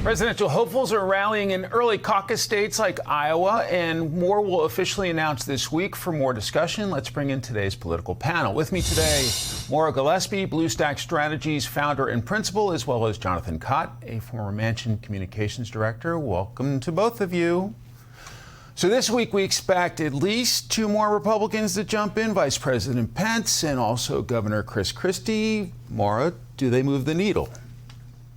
Presidential hopefuls are rallying in early caucus states like Iowa, and more will officially announce this week. For more discussion, let's bring in today's political panel. With me today, Maura Gillespie, Bluestack Strategies founder and principal, as well as Jonathan Cott, a former Manchin communications director. Welcome to both of you. So this week we expect at least two more Republicans to jump in, Vice President Pence and also Governor Chris Christie. Maura, do they move the needle?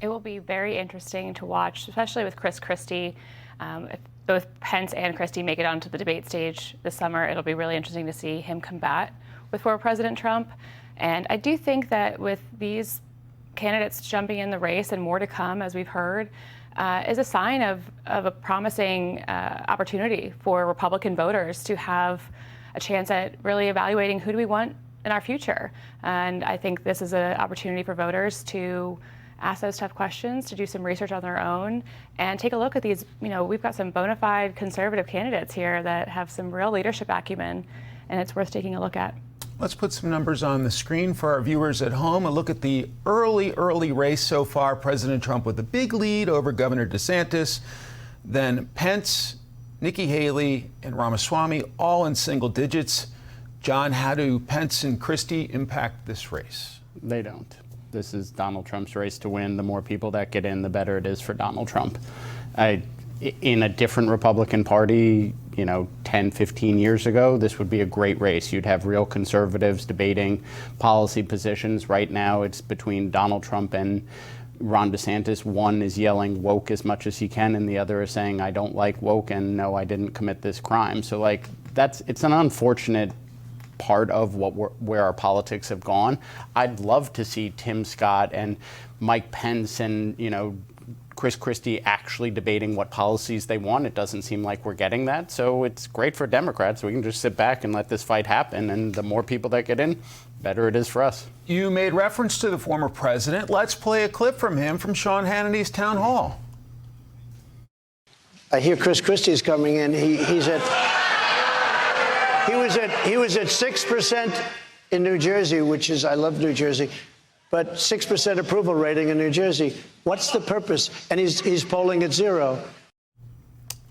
It will be very interesting to watch, especially with Chris Christie. If both Pence and Christie make it onto the debate stage this summer, it'll be really interesting to see him combat with former President Trump. And I do think that with these candidates jumping in the race and more to come, as we've heard, is a sign of a promising opportunity for Republican voters to have a chance at really evaluating who do we want in our future. And I think this is an opportunity for voters to ask those tough questions, to do some research on their own, and take a look at these. You know, we've got some bona fide conservative candidates here that have some real leadership acumen, and it's worth taking a look at. Let's put some numbers on the screen for our viewers at home. A look at the early race so far. President Trump with a big lead over Governor DeSantis. Then Pence, Nikki Haley, and Ramaswamy all in single digits. John, how do Pence and Christie impact this race? They don't. This is Donald Trump's race to win. The more people that get in, the better it is for Donald Trump. In a different Republican Party, 10, 15 years ago, this would be a great race. You'd have real conservatives debating policy positions. Right now, it's between Donald Trump and Ron DeSantis. One is yelling woke as much as he can, and the other is saying, I don't like woke, and no, I didn't commit this crime. So, it's an unfortunate part of where our politics have gone. I'd love to see Tim Scott and Mike Pence and Chris Christie actually debating what policies they want. It doesn't seem like we're getting that, so it's great for Democrats. We can just sit back and let this fight happen, and the more people that get in, better it is for us. You made reference to the former president. Let's play a clip from him from Sean Hannity's town hall. I hear Chris Christie's coming in. He was at 6% in New Jersey, which is, I love New Jersey, but 6% approval rating in New Jersey. What's the purpose? And he's polling at 0.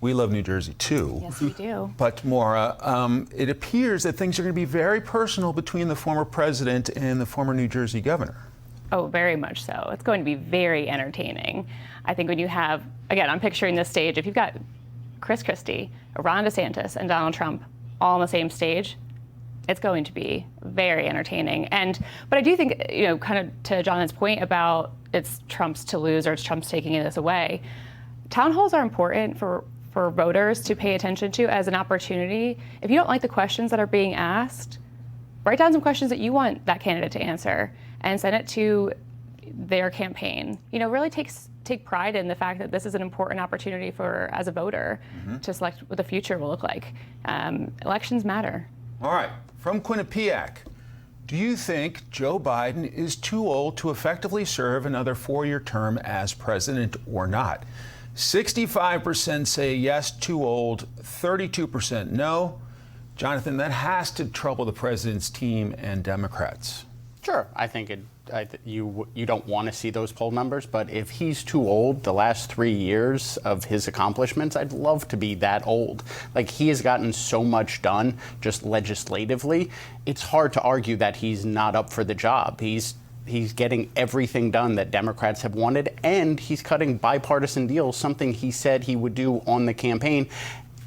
We love New Jersey, too. Yes, we do. But, Maura, it appears that things are going to be very personal between the former president and the former New Jersey governor. Oh, very much so. It's going to be very entertaining. I think when you have, again, I'm picturing this stage, if you've got Chris Christie, Ron DeSantis, and Donald Trump all on the same stage, it's going to be very entertaining. But I do think, kind of to Jonathan's point about it's Trump's to lose or it's Trump's taking this away, town halls are important for voters to pay attention to as an opportunity. If you don't like the questions that are being asked, write down some questions that you want that candidate to answer and send it to their campaign. Really take pride in the fact that this is an important opportunity as a voter to select what the future will look like. Elections matter. All right. From Quinnipiac, do you think Joe Biden is too old to effectively serve another 4-year term as president or not? 65% say yes, too old, 32% no. Jonathan, that has to trouble the president's team and Democrats. Sure. I think you don't want to see those poll numbers, but if he's too old, the last 3 years of his accomplishments, I'd love to be that old. He has gotten so much done just legislatively. It's hard to argue that he's not up for the job. He's getting everything done that Democrats have wanted, and he's cutting bipartisan deals, something he said he would do on the campaign,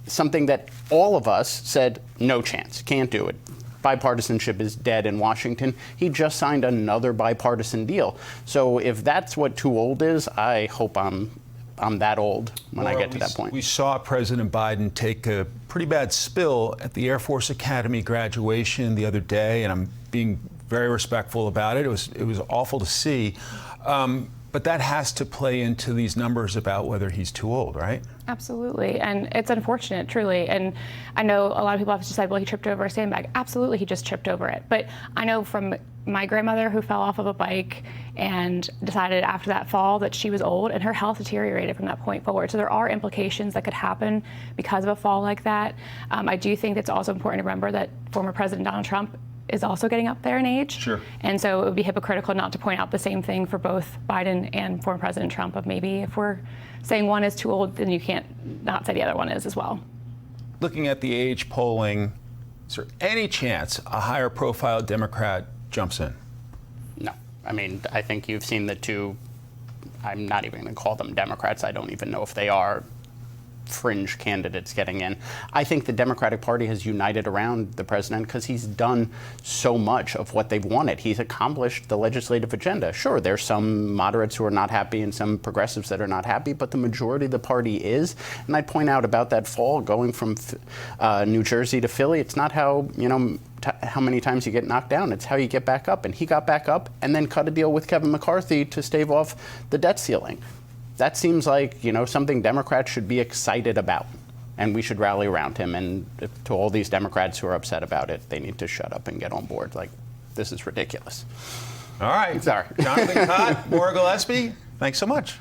something that all of us said, no chance, can't do it. Bipartisanship is dead in Washington. He just signed another bipartisan deal. So if that's what too old is, I hope I'm that old when I get to that point. We saw President Biden take a pretty bad spill at the Air Force Academy graduation the other day, and I'm being very respectful about it. It was awful to see. But that has to play into these numbers about whether he's too old, right? Absolutely. And it's unfortunate, truly. And I know a lot of people have to say, well, he tripped over a sandbag. Absolutely, he just tripped over it. But I know from my grandmother who fell off of a bike and decided after that fall that she was old, and her health deteriorated from that point forward. So there are implications that could happen because of a fall like that. I do think it's also important to remember that former President Donald Trump is also getting up there in age. Sure. And so it would be hypocritical not to point out the same thing for both Biden and former President Trump of maybe if we're saying one is too old, then you can't not say the other one is as well. Looking at the age polling, is there any chance a higher profile Democrat jumps in? No. I mean, I think you've seen the two, I'm not even going to call them Democrats. I don't even know if they are fringe candidates getting in. I think the Democratic Party has united around the president because he's done so much of what they've wanted. He's accomplished the legislative agenda. Sure, there's some moderates who are not happy and some progressives that are not happy, but the majority of the party is. And I point out about that fall going from New Jersey to Philly, it's not how, how many times you get knocked down. It's how you get back up. And he got back up and then cut a deal with Kevin McCarthy to stave off the debt ceiling. That seems like, something Democrats should be excited about, and we should rally around him. And to all these Democrats who are upset about it, they need to shut up and get on board. Like, this is ridiculous. All right. Sorry. Jonathan Cott, Maura Gillespie, thanks so much.